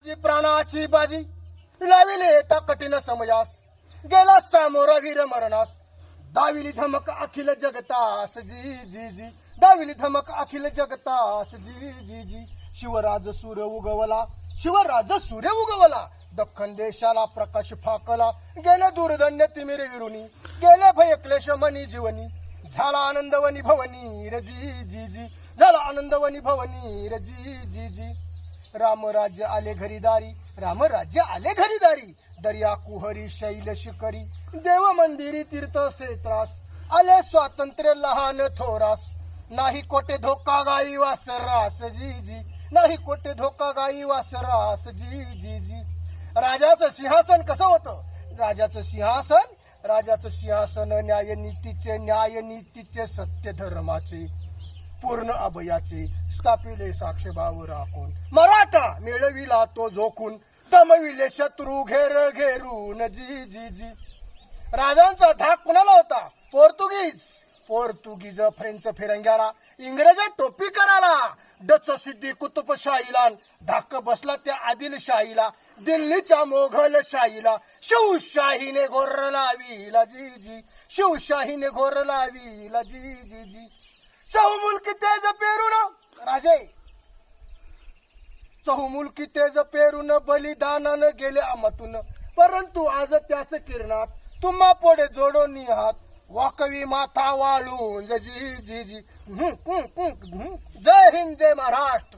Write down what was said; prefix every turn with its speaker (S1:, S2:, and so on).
S1: जी प्राणाची बाजी लाविले येता कठीण समयास गेला सामोरा वीर मरणास दाविली धमक अखिल जगतास जी जी जी दाविली धमक अखिल जगतास जी जी जी शिवराज सूर्य उगवला शिवराज सूर्य उगवला दख्खन देशाला प्रकाश फाकला गेले दुर्धन्य तिमिर विरुनी गेले भय क्लेश मनी जीवनी झाला आनंदवनी भवनी रे जी जी जी झाला आनंदवनी भवनी रे जी जी जी राम राज्य आले घरीदारी राम राज्य आले घरीदारी दर्या कुहरी शैल शिखरी देव मंदिरी तीर्थ क्षेत्रास आले स्वातंत्र्य लहान थोरास नाही कोटे धोका गाई वासरास जी जी नाही कोटे धोका गाई वासरास जी जी जी राजाचं सिंहासन कसं होतं राजाचं सिंहासन न्याय नीतीचे सत्य धर्माचे पूर्ण अभयाचे स्थापिले साक्षभाव राखून मराठा मिळविला तो झोकून दमविले शत्रू घेरून जी जी जी राजांचा धाक कुणाला होता पोर्तुगीज फ्रेंच फिरंग्याला इंग्रज टोपी कराला डच सिद्धी कुतुबशाहीला धाक बसला त्या आदिलशाहीला दिल्लीच्या मोघल शाहीला शिवशाहीने घोर लाविला जी जी शिवशाहीने घोर लाविला जी जी जी चहुमुलकी तेज पेरून राजे चहुमुलकी तेज पेरून बलिदानानं गेले अमतून परंतु आज त्याच किरणात तुम्हा पुढे जोडून हात वाकवी माथा वाळून जी जी जी जय हिंद जय महाराष्ट्र।